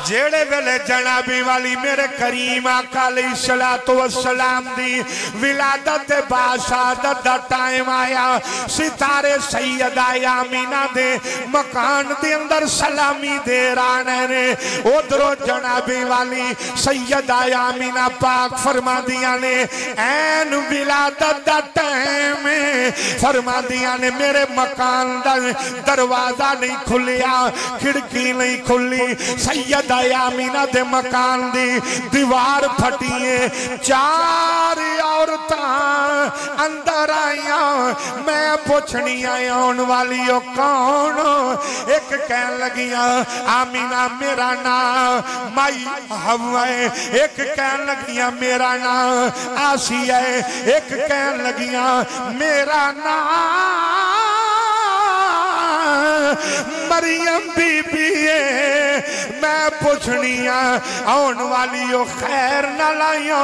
جیڑے ویلے جنابی والی میرے کریم آقا علیہ السلام دی ولادت باشادت دا ٹائم آیا ستارے سیدہ آمینہ دے مکان دے اندر سلامی دے رانے نے ادھرو جنابی والی سیدہ آمینہ پاک فرما دیا نے این ولادت دا ٹائم فرما دیا نے میرے مکان دا دروازہ نہیں کھلیا کھڑکی نہیں کھلی سیدہ آمینہ دے مکان دی دیوار پھٹیے 4 عورتاں اندر آئیاں میں پوچھنی آیا ان والیوں کون ایک کہن لگیاں آمینہ میرا نام مائی حوا ہے ایک کہن لگیاں میرا نام آسیہ ہے ایک کہن لگیاں میرا نام مریم بی بی ہے میں پوچھنیاں آن والیوں خیر نہ لائیاں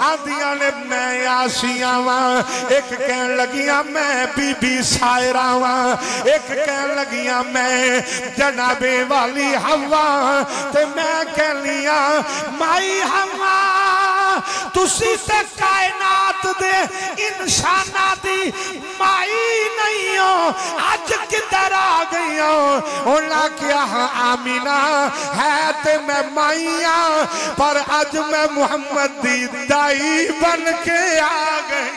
آدھیاں نے میں آسیاں وہاں ایک کہن لگیاں میں بی بی سائرہ وہاں ایک کہن لگیاں میں جناب والی حوا تے میں کہن لیا مائی حوا تسی تے کائنات دے انسانہ دی مائی نہیں ہو آج کدھر آ گئی ہو انہاں کیا آمینہ ہے تے میں مائیاں پر آج میں محمد دی دائی بن کے آ گئی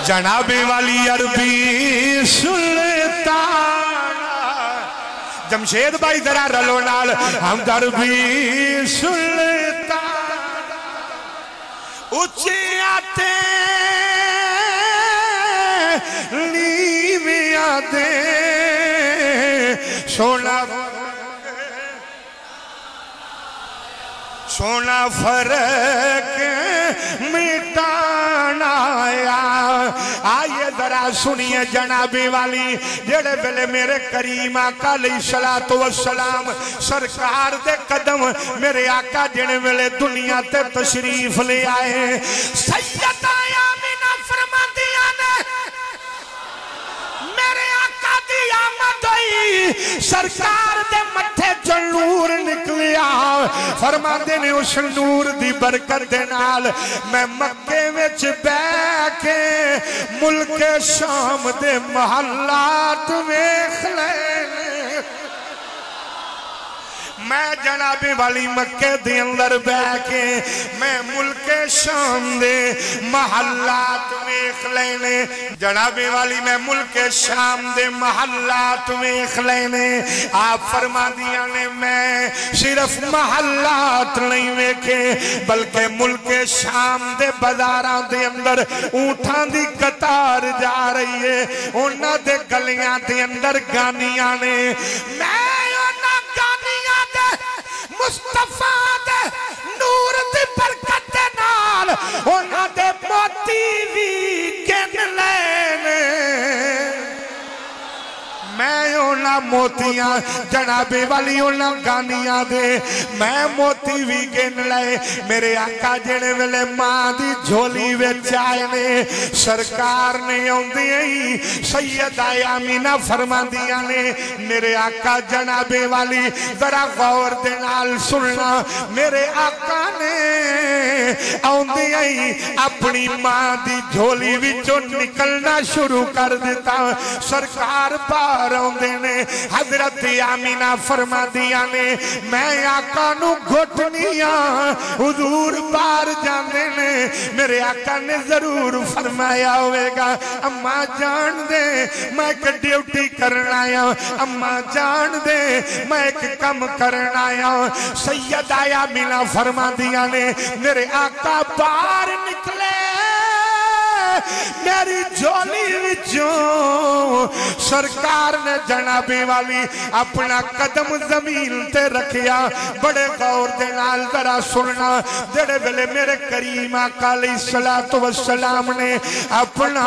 جنابی والی عربی سلطان جمشید بھائی ذرا رلو نال ہم عربی سلطان اچھے آتے لیوی آتے سونا فرق مٹانا آیا آئیے ذرا سنیے جنابی والی جڑے بلے میرے کریم آقا علیہ السلام سرکار دے قدم میرے آقا جڑے بلے دنیا تے تشریف لے آئے سیدہ آمینہ فرما دیا نے میرے آقا دی آمد ہوئی سرکار دے مٹھے جو نور نکلیا فرما دینے اس نور دی برکت دے نال میں مکے وچ بے کے ملک شام دے محلات ویکھ لینے میں جنابی والی مکے دے اندر بے کے میں ملک شام دے محلات ویکھ لینے جنابی والی میں ملک شام دے محلات ویکھ لینے آپ فرما دیا نے میں صرف محلات نہیں ویکھے بلکہ ملک شام دے بازاراں دے اندر اونٹاں دی قطار جا رہی ہے انہاں دے گلیاں دے اندر گانیاں نے میں مصطفیٰ دے نور دی برکت دے نال انہاں دے موتی بھی گن لینے میں اونا موتیاں جنابی والی اونا گانیاں دے میں موتی بھی گن لائے میرے آقا جنے ویلے ماں دی جھولی وچ آئے نے سرکار نے اوندی ہی سیدہ آمینہ فرما دیا نے میرے آقا جنابی والی ذرا غور دے نال سننا میرے آقا نے اوندی ہی اپنی ماں دی جھولی وچوں نکلنا شروع کر دیتا سرکار پار نے حضرت آمینہ فرما دیا نے میں آقا نو گھٹنیاں حضور بار جانے نے میرے آقا نے ضرور فرمایا ہوئے گا اماں جان دے میں ایک ڈیوٹی کرنا آیا اماں جان دے میں ایک کم کرنا آیا سیدہ آمینہ فرما دیا نے میرے آقا بار نکلے میری جھولی وچوں سرکار نے جنابی والی اپنا قدم زمین تے رکھیا بڑے غور دے نال ذرا سننا جڑے ویلے میرے کریم آقا علیہ السلام نے اپنا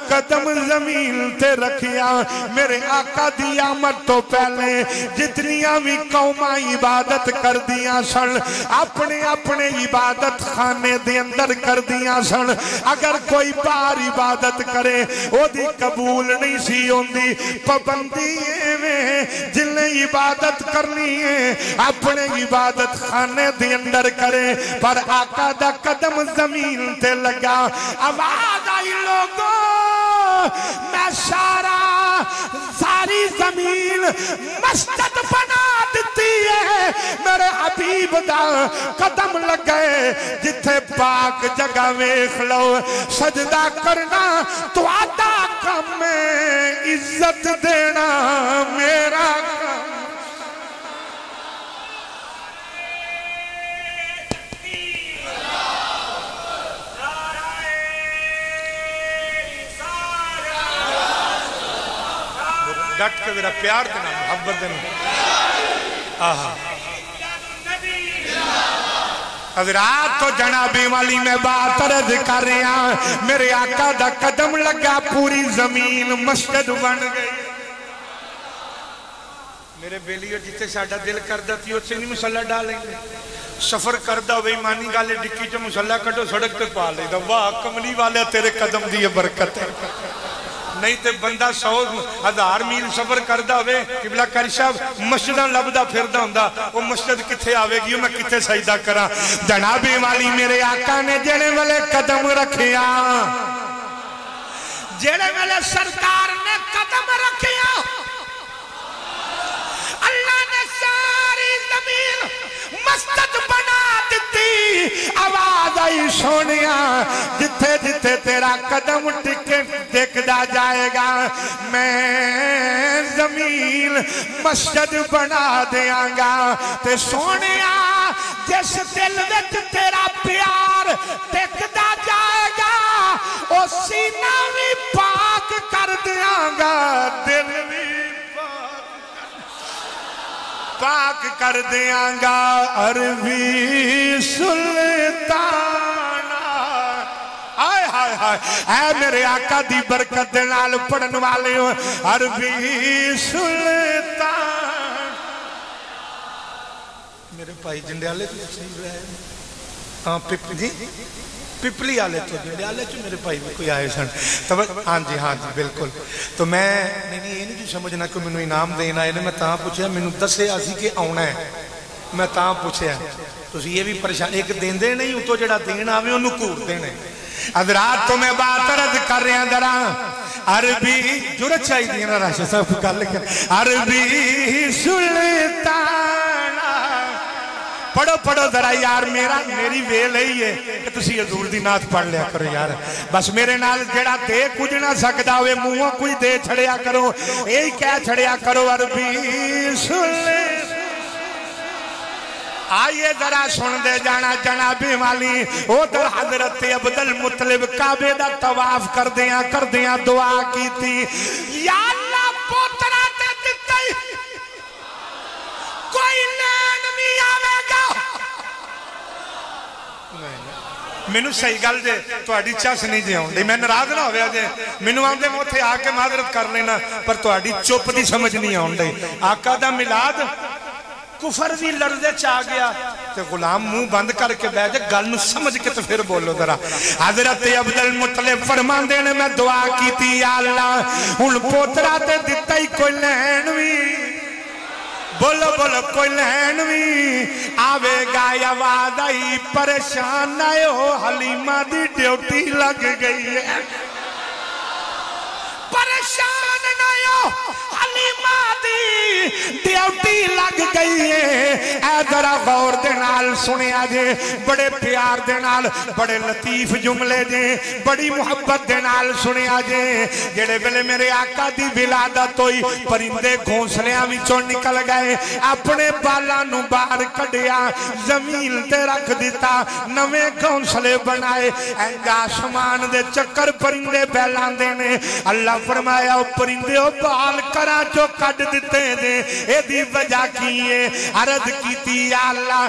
قدم زمین تے رکھیا میرے آقا دی آمد تو پہلے جتنیاں بھی قوماں عبادت کر دیا سن اپنے اپنے عبادت خانے دے اندر کر دیا سن اگر کوئی بار عبادت کرے او دی قبول نہیں سی ہوندی پابندی میں جن نے عبادت کرنی ہے اپنے عبادت خانے دی اندر کرے پر آقا دا قدم زمین تے لگا آواز آئی لوگوں میں ساری زمین مسجد بنا دیتی ہے میرے حبیب دا قدم لگے جتھے پاک جگہ ویکھ لو سجدہ کرنا تو آدھا کم ہے عزت دینا میرا کم ڈٹ کے میرا پیار دینا محبت دینا حضرات تو جنابی والی میں بات عرض کر رہے ہیں میرے آقا دا قدم لگا پوری زمین مسجد بن گئی میرے بیلیو جتے ساڑھا دل کردہ تھی اس سے نہیں مسلح ڈالیں گے سفر کردہ وہی مانی گالے ڈکی جو مسلح کٹو سڑک پہ پا لے دا واہ کملی والے تیرے قدم دیئے برکت ہے نہیں تے بندہ 100,000 میل سفر کردہ ہوئے قبلہ کاری صاحب مسجدہ لبدہ پھردہ ہوندہ وہ مسجد کتھے آوے گی میں کتھے سجدہ کرا جنابی والی میرے آقا نے جڑے والے قدم رکھیا جڑے والے سرکار نے قدم رکھیا اللہ نے ساری زمین مسجد بنا دیتی آواز آئی سونیا جتھے جتھے تیرا قدم ٹکے دیکھدا جائے گا میں زمین مسجد بنا دیاں گا تے سونیا جس دل وچ تیرا پیار دیکھدا جائے گا او سینہ بھی پاک کر دیاں گا دل بھی پاک کر دیاں گا عربی سلطانہ آئے ہائے ہائے اے میرے آقا دی برکت نال پڑھن والے ہو عربی سلطان میرے بھائی جنڈیالے تو صحیح رہے ہاں جی پپلی آلے تو جنڈیالے جو میرے بھائی میں کوئی آئے سن ہاں جی بالکل تو میں یہ نہیں جو سمجھنا کہ میں نے انعام دینا ہے میں تاں پوچھا میں نے دسے آسی کہ آنا ہے میں تاں پوچھا تو یہ بھی پریشان ایک دین دے نہیں تو جڑا دین آوے انہوں کور دینے حضرات تو میں بات عرض کر رہے ہیں درہ عربی جرت چاہی دینا راشد صاحب کو کر لکھا عربی سلطانہ پڑھو ذرا یار میری ویل ہی ہے کہ تسی حضور دی نات پڑھ لیا کرو یار بس میرے نال جڑا دے کچھ نہ سکدا ہوئے منہوں کوئی دے چھڑیا کرو یہی کیا چھڑیا کرو عربی سلطانہ آئیے ذرا سن دے جانا جنابی والی ادھر حضرت عبد المطلب کعبے دا طواف کر دیاں دعا کی تھی یا اللہ پوترا تے دتے کوئی لین نہیں آوے گا مینو صحیح گل جے تہاڈی چس نہیں جے آؤندی میں ناراض نہ ہویا جے مینو آندے میں اوتھے آ کے معذرت کر لینا پر تہاڈی چپ دی سمجھ نہیں آؤندی آقا دا میلاد کفر بھی لرزے چاہ گیا تے غلام منہ بند کر کے بیٹھ جائے گل نو سمجھ کے تو پھر بولو ذرا حضرت عبد المطلب فرمان دینے میں دعا کی تھی یا اللہ ان پوترا تے دیتا ہی کوئی لین بھی بولو کوئی لین بھی آوے گا یا وعدائی پریشان نہ ہو حلیمہ دی ڈیوٹی لگ گئی ہے پریشان نہ ہو حلیمہ دی ڈیوٹی لگ گئی ہے اے ذرا غور دے نال سنیا جے بڑے پیار دے نال بڑے لطیف جملے جے بڑی محبت دے نال سنیا جے جڑے ویلے میرے آقا دی ولادت ہوئی پرندے گھونسلیاں وچوں نکل گئے اپنے بالاں نو باہر کڈیا زمین تے رکھ دیتا نویں گھونسلے بنائے اینجا آسمان دے چکر پرندے پھیلاندے نے اللہ فرمایا او پرندے او بال کرا جو کڈ دیتے دے اے دی وجہ کیے عرض کیتی یا اللہ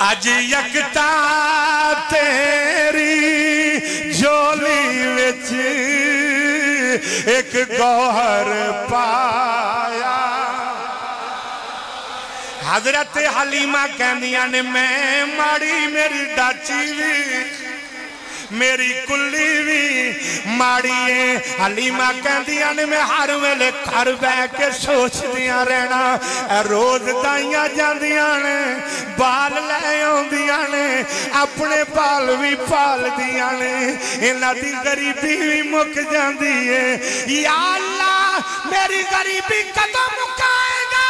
اج یکتا تیری جولی وچ ایک گوہر پایا حضرت حلیمہ کہندیاں نے میں ماڑی میری ڈاچی بھی میری کلی بھی ماڑی ہے حلیمہ کہندیاں نے میں ہر ویلے گھر بیٹھ کے سوچ دیاں رہنا روز دائیاں جاندیاں نے بال لے آندیاں نے اپنے بال بھی پال دیاں نے انہاں دی غریبی بھی مک جاندی ہے یا اللہ میری غریبی کدوں مکائے گا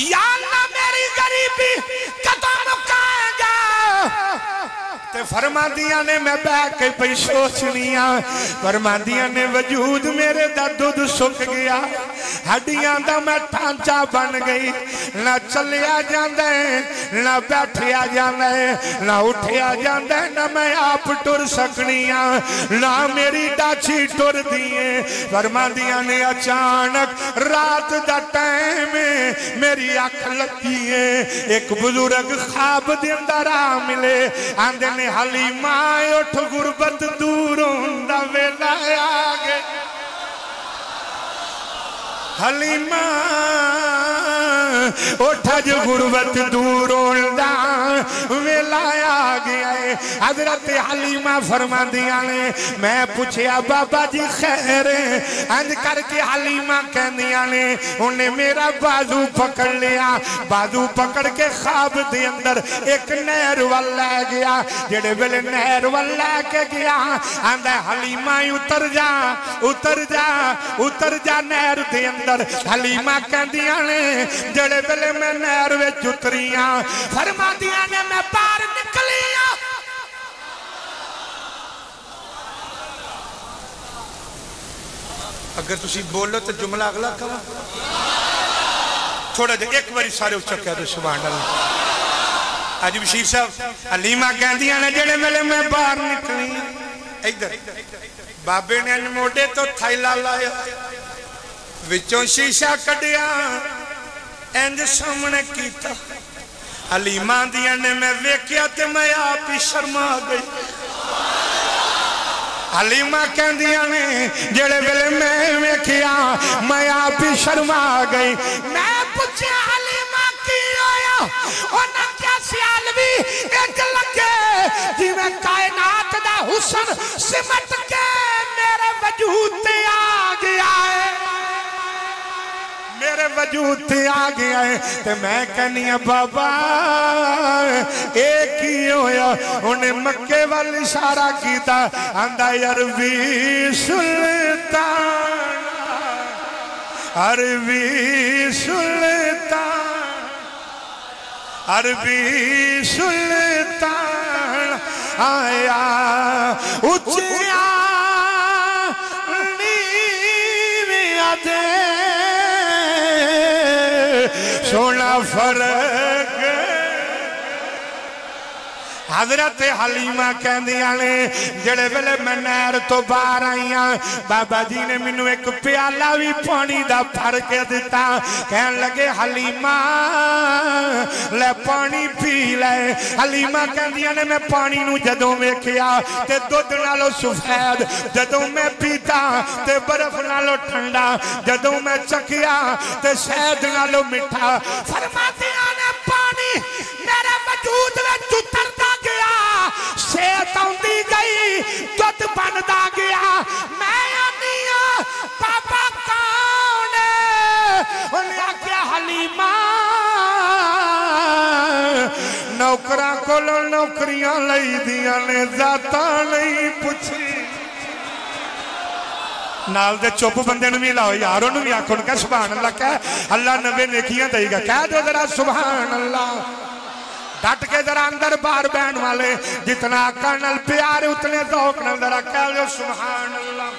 یا اللہ میری غریبی کدوں مکائے گا تے فرما دیاں نے میں بیٹھ کے پئی سوچنیاں فرما دیاں نے وجود میرے دا دودھ سک گیا ہڈیاں دا میں ٹھانچہ بن گئی نہ چلیا جاندے نہ بیٹھیا جاندے نہ اٹھیا جاندے نہ میں آپ ٹر سکنیاں نہ میری ڈاچی ٹر دیئے فرما دیاں نے اچانک رات دا ٹائم میری آنکھ لگی ہے ایک بزرگ خواب دے اندر آ ملے آندے نے حلیمہ اٹھ غربت دوروں دا ویلا آگے حلیمہ اٹھا جو غربت دوروں دا ویلا آگے آئے حضرت حلیمہ فرما دیا نے میں پوچھیا بابا جی خیر انج کر کے حلیمہ کہندیاں نے انہیں میرا بازو پکڑ لیا بازو پکڑ کے خواب دے اندر ایک نہر وال لے گیا جڑے ویلے نہر وال لے کے گیا آندہ حلیمہ اتر جا اتر جا اتر جا نہر دے اندر حلیمہ کہندیاں نے جڑے ویلے میں نہر وچ اتریاں فرما دیاں نے میں باہر نکلیاں اگر تسی بولو تو جملہ اگلا کرو تھوڑا دے ایک باری سارے اچھا کہہ دو سبحان اللہ آج بشیر صاحب حلیمہ کہندیاں نے جڑے ویلے میں باہر نکلی ادھر بابے نے موڑے تو تھائلہ لایا وچوں شیشہ کڑیا اینج سامنے کیتا حلیمہ دیاں نے میں ویکیا تے میں آپ ہی شرما گئی حلیمہ کہندیاں نے جڑے ویلے میں ویکیا میں آپ ہی شرما گئی میں پوچھیا حلیمہ کی ہویا انہاں کیا سیالوی ایک لگے جی میں کائنات دا حسن سمٹ کے میرے وجود تے آ گیا ہے میرے وجود تے آ گیا ہے تے میں کہنی بابا ایک ہی ہویا انہیں مکے والی اشارہ کیتا آندہ عربی سلطان عربی سلطان عربی سلطان آیا اچھیا نیویا دے سونا فرق حضرت حلیمہ کہندیاں نے جڑے ویلے میں نہر تو باہر آئیاں بابا جی نے منو ایک پیالہ بھی پانی دا بھر کے دیتا کہن لگے حلیمہ لے پانی پی لے حلیمہ کہندیاں نے میں پانی نو جدوں ویکھیا تے دودھ نالو سفید جدوں میں پیتا تے برف نالو ٹھنڈا جدوں میں چکیا تے شہد نالو مٹھا فرماتیاں نے پانی میرے وجود میں اترتا گیا صحت آندی گئی دودھ بندا گیا میں آنیا بابا کون ہے انہیں آکیا حلیمہ نوکرہ کولو نوکریاں لئی دیاں نے ذاتہ نہیں پوچھی نال دے چوپ بندے نو بھی لاؤ یاروں نو بھی آنکھوں کہ سبحان اللہ کہہ اللہ نبی نیکیاں دے گا کہہ دو ذرا سبحان اللہ ڈٹ کے ذرا اندر بار بین والے جتنا آقا نال پیار اتنے ذوق نال ذرا کہہ دو سبحان اللہ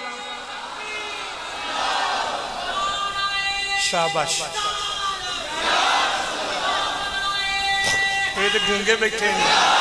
شاباش یہ تو گونگے بیٹھے ہیں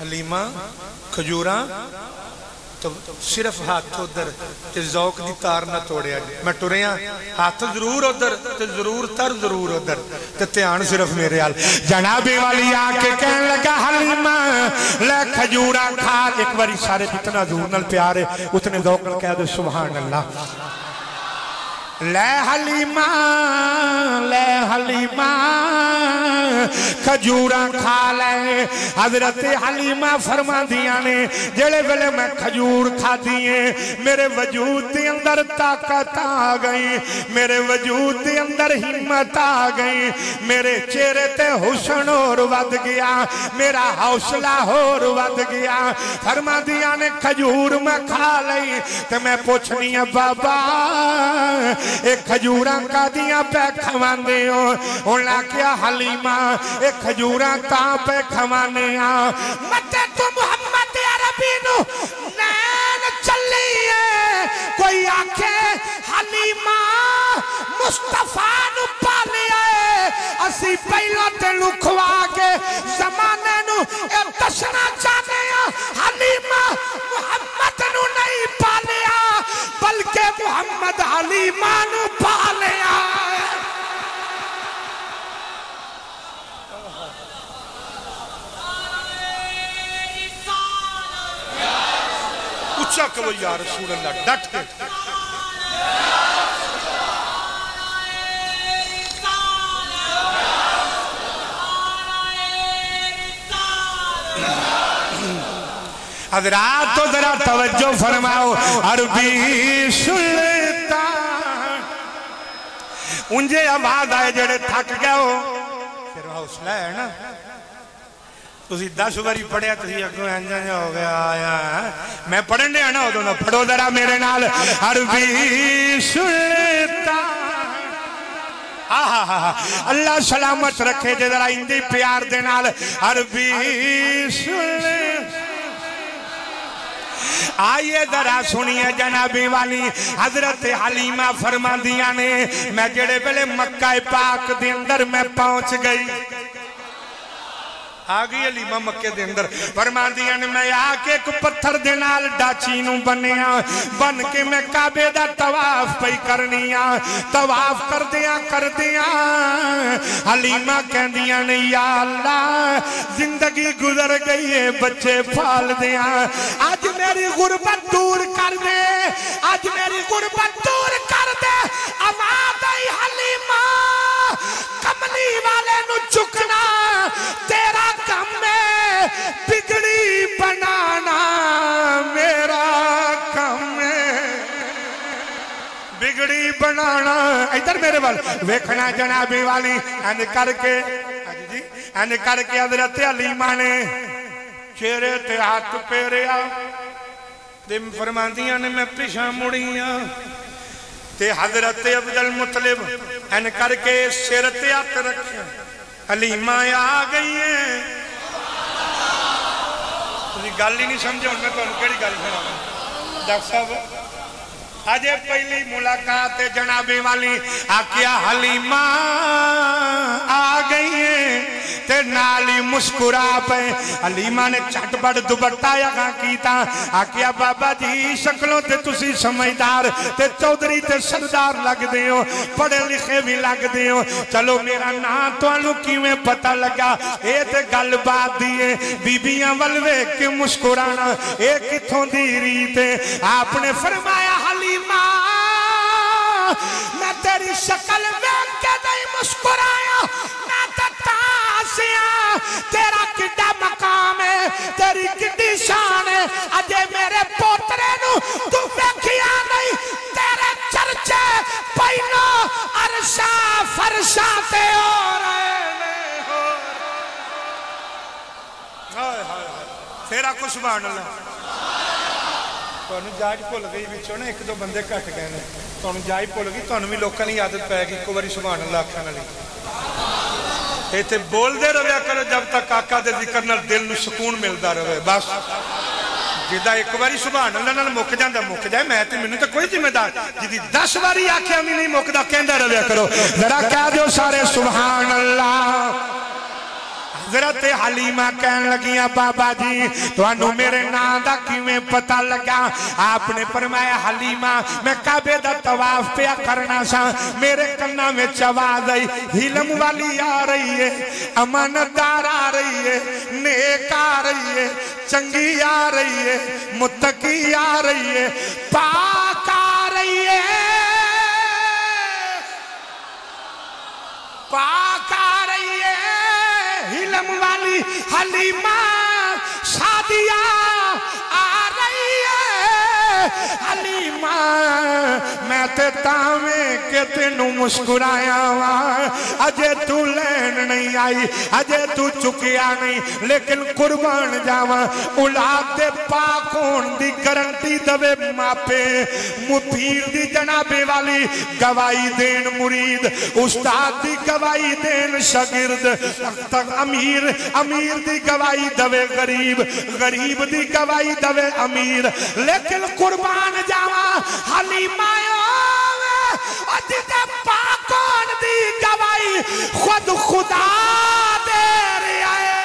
حلیمہ کھجوراں تو صرف ہاتھ ادھر تے ذوق دی تار نہ توڑیا میں ٹریا ہاتھ ضرور ادھر تے ضرور تر ضرور ادھر تے دھیان صرف میرے حال جناب والی آ کے کہنے لگا حلیمہ لے کھجورا کھا ایک باری سارے جتنا حضور نال پیار ہے اتنے ذوق نال کہہ دو سبحان اللہ لے حلیمہ کھجورا کھا لے حضرت حلیمہ فرما دیا نے جڑے ویلے میں کھجور کھا دیے میرے وجود دے اندر طاقت آ گئی میرے وجود دے اندر ہمت آ گئی میرے چہرے تے حسن اور ود گیا میرا حوصلہ اور ود گیا فرما دیا نے کھجور میں کھا لئی تے میں پوچھنی ہے بابا ایک کھجوراں کا دیا پہ کھوانے ہو انہاں کیا حلیمہ ایک کھجوراں کا پہ کھوانے ہاں متے تو محمد عربی نو نین چلی ہے کوئی آکھے حلیمہ مصطفیٰ نو پالے آئے اسی پہلو تے لکھوا کے زمانے نو ایک دسنا چاہنے ہیں حلیمہ محمد نو نہیں پالے آئے بلکہ محمد حلیمہ نو پالے آئے اچھا کہ وہ یا رسول اللہ ڈٹ کے حضرات تو ذرا توجہ فرماؤ عربی سلطان انجھے آواز آئے جڑے تھک گئے ہو پھر حوصلہ ہے نا تسی 10 باری پڑھیا تسی اگوں انجن ہو گیا آیا میں پڑھن دے آنا ہو دو نا پڑھو ذرا میرے نال عربی سلطان اللہ سلامت رکھے جے ذرا اندی پیار دے نال عربی سلطان آئیے ذرا سنیے جنابی والی حضرت حلیمہ فرما دیا نے میں جڑے پہلے مکہ پاک دے اندر میں پہنچ گئی آگئی حلیمہ مکہ دے اندر فرما دیا نے میں آکے ایک پتھر دے نال ڈاچینوں بنیا بن کے میں کعبے دا طواف پئی کرنیا طواف کر دیا حلیمہ کہہ دیا نے یا اللہ زندگی گزر گئی ہے بچے پھال دیا آج میری غربت دور کر دے آج میری غربت دور کر دے آواز آئی حلیمہ کملی والے نو چکنا تیرا کم ہے بگڑی بنانا میرا کم ہے بگڑی بنانا ادھر میرے بال ویکھنا جنابی والی این کر کے حضرت حلیمہ نے چہرے تے ہاتھ پیریا دم فرماندیاں نے میں پیشاں مڑیاں تے حضرت عبدالمطلب این کر کے سر تے ہاتھ رکھیں حلیمہ آ گئی ہیں تسی گل ہی نہیں سمجھے ان میں تو انکڑی گل سنا ڈاکٹر صاحب آج پہلی ملاقات جنابی والی آکیا حلیمہ آ گئی ہیں تے نالی مسکرا پہ حلیمہ نے چٹ بڑھ دوبٹا یہاں کیتا آکیا بابا جی شکلوں تے تسی سمجھدار تے چودری تے سردار لگ دے ہو پڑھے لکھے بھی لگ دے ہو چلو میرا نا تو انو کیویں پتہ لگا اے تے گل بات دیئے بیبیاں والوے کے مسکرانا اے کتھوں دی ریتے آپ نے فرمایا حلیمہ میں تیری شکل ویک کے نہیں مسکرایا میں تتاسیاں تیرا کڈا مقام ہے تیری کڈی شان ہے اجے میرے پوترے نو تو ویکھیا نہیں تیرے چرچے پہنو عرشا فرشا تے ہو رہے تیرا کو سبحان اللہ تو انہوں جاج پھول گئی بچوں نے ایک دو بندے کٹ گئے نے تو انہوں جاج پھول گئی تو انہوں بھی لوکاں نہیں عادت پائے گی کو باری سبحان اللہ کھانا لی ایتے بول دے رویا کرو جب تک آقا دے ذکر نال دل نو سکون ملدا رہے بس جدہ ایک باری سبحان اللہ نال مک جاندہ مک جائے میں تے منوں تے کوئی ذمہ دار جدی 10 باری آکھیا بھی نہیں مکدا کہندا رویا کرو ذرا کہہ دیو سارے سبحان اللہ حضرت حلیمہ کہن لگیاں بابا جی تانوں میرے نام دا کیویں پتہ لگا؟ آپ نے فرمایا حلیمہ میں کعبے دا طواف پیا کرنا سا میرے کنا میں آواز آئی حلم والی آ رہی ہے امانت دار آ رہی ہے نیک آ رہی ہے چنگی آ رہی ہے متقی آ رہی ہے پاک آ رہی ہے پاک آ رہی ہے حلم والی حلیمہ شادیہ آ رہی ہے حلیمہ میں تے تاویں کہ تینوں مسکرایا وہاں اجے تو لین نہیں آئی اجے تو چکیا نہیں لیکن قربان جاواں اولاد دے پاک ہون دی گارنٹی دوے ماپے مفیر دی جنابے والی گواہی دین مرید استاد دی گواہی دین شاگرد امیر دی گواہی دوے غریب دی گواہی دوے امیر لیکن قربان جاواں حلیمہ جدے پاکون دی گواہی خود خدا دے رہا ہے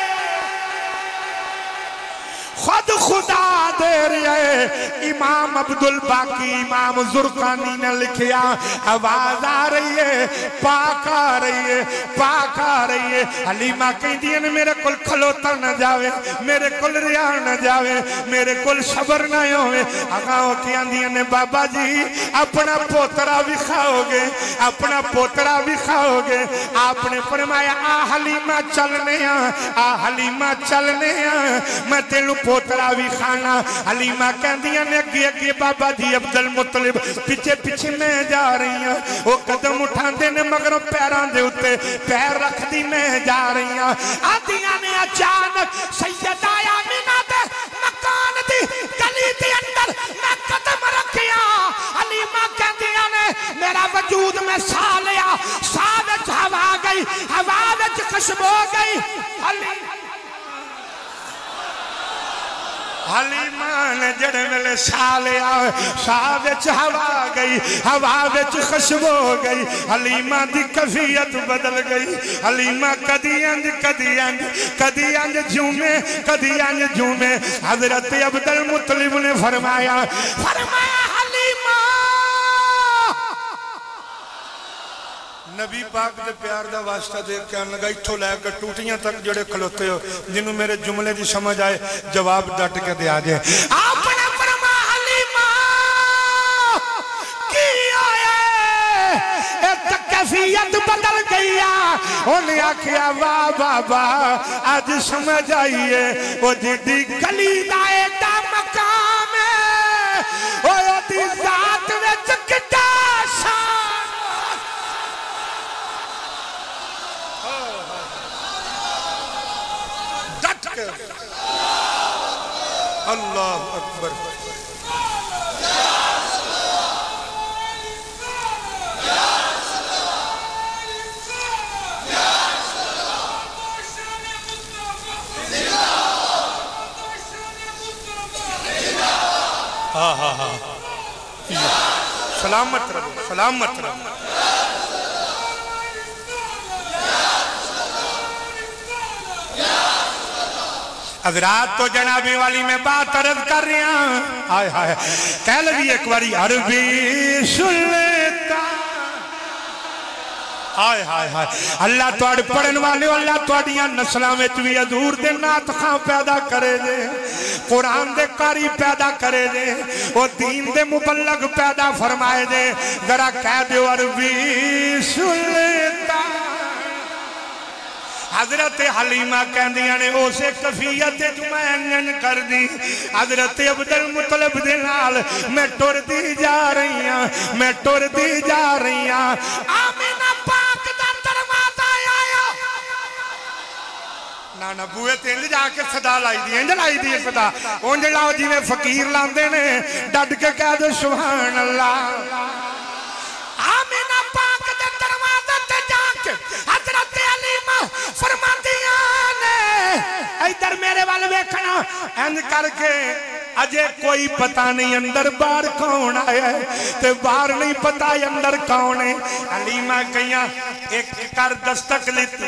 خود خدا دے رہا ہے امام عبدالباقی امام زرقانی نے لکھیا آواز آ رہی ہے پاک آ رہی ہے پاک آ رہی ہے حلیمہ کہیں دیئے میرے کل کھلوتا نہ جاوے میرے کل ریا نہ جاوے میرے کل صبر نہ ہوئے آگاہوں کی آندیاں نے بابا جی اپنا پوترا بھی کھاؤ گے اپنا پوترا بھی کھاؤ گے آپ نے فرمایا آ حلیمہ چلنے آ حلیمہ چلنے میں تینوں پوترا بھی کھانا حلیمہ کہن دیا نے اگے بابا جی عبدالمطلب پیچھے پیچھے میں جا رہی ہیں وہ قدم اٹھان دینے مگر پیران دے ہوتے پیر رکھ دی میں جا رہی ہیں آدیاں نے اچانک سیدہ آمینہ دے مکان دی گلی دی اندر میں قدم رکھیا حلیمہ کہن دیا نے میرا وجود میں سا لیا سا وچ ہوا گئی ہوا وچ خشب ہو گئی حلیمہ نے جڑے ملے سالیا سا وچ ہوا گئی ہوا وچ خشب ہو گئی حلیمہ دی کفیت بدل گئی حلیمہ کدی انج جھومے حضرت عبدالمطلب نے فرمایا حلیمہ نبی پاک دے پیار دا واسطہ دیکھ کے آنے لگا اتھو لے کر ٹوٹیاں تک جڑے کھلوتے ہو جنہوں میرے جملے دی سمجھ آئے جواب ڈٹ کے دے آجے آپ نے فرما حلیمہ کی آئے ایک کیفیت بدل گیا انہیں آکھیا واہ بابا آج سمجھ آئیے وہ جدی گلی دائے دا مقام ہے وہ دی ذات میں چکتا شان اللہ اکبر سلامت رہو سلامت رہو حضرات تو جنابی والی میں بات عرض کر رہے ہیں آئے آئے کہہ لگی ایک باری عربی سلطان آئے آئے آئے اللہ توڑ پڑھن والے اللہ توڑیاں نسلوں میں بھی حضور دے نات خاں پیدا کرے دے قرآن دے قاری پیدا کرے دے وہ دین دے مبلغ پیدا فرمائے دے ذرا کہہ دے عربی سلطان حضرت حلیمہ کہندیاں نے اسے کفیت جمعین کر دی حضرت عبدالمطلب دے نال میں ٹور دی جا رہی ہوں میں ٹور دی جا رہی ہوں آمینہ پاک دا دروازہ آیا نانا بوئے تینج جا کے صدا لائی دی انج لائی دی صدا انج لاؤ جی میں فقیر لاندے نے ڈٹ کے کہہ دے سبحان اللہ آمینہ پاک دا دروازہ تے جا کے حضرت حلیمہ فرماندیاں نے ادھر میرے والے بیکھنا اند کر کے اجے کوئی پتہ نہیں اندر بار کون آیا ہے تے بار نہیں پتہ اندر کون ہے حلیمہ کہیاں ایک کر دستک لیتی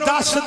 10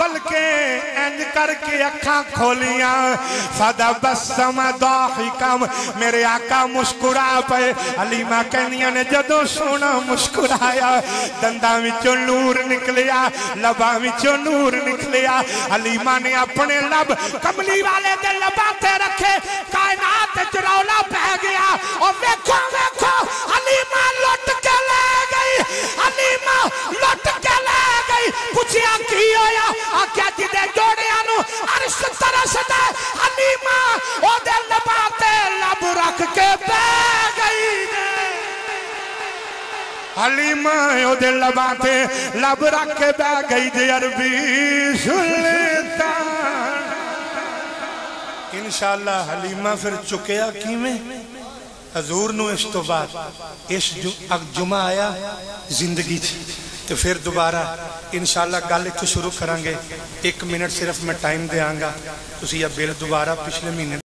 بلکہ انج کر کے اکھاں کھولیاں فَدَبَسَّمَ ضَاحِكًا میرے آقا مسکرا پے حلیمہ کہنیاں نے جدوں سونا مسکرایا دنداں وچوں نور نکلیا لباں وچوں نور نکلیا حلیمہ نے اپنے لب کملی والے دے لباں تے رکھے کائنات چرولا پہ گیا اور ویکھو ویکھو حلیمہ لٹ کے لے گئی حلیمہ لٹ کے لے گئی پوچھیا کی ہویا آکیا جدے جوڑیاں نو عرش ترس دے حلیمہ او دے لباں تے لب رکھ کے بے گئی حلیمہ او دے لباں تے لب رکھ کے بے گئی دے عربی سلطان انشاءاللہ حلیمہ پھر چکیا کی میں حضور نو اس تو بعد اس جمعہ آیا زندگی تھی تو پھر دوبارہ انشاءاللہ گل اتھو شروع کریں گے 1 منٹ صرف میں ٹائم دے آنگا تسی یا بل دوبارہ پچھلے مہینے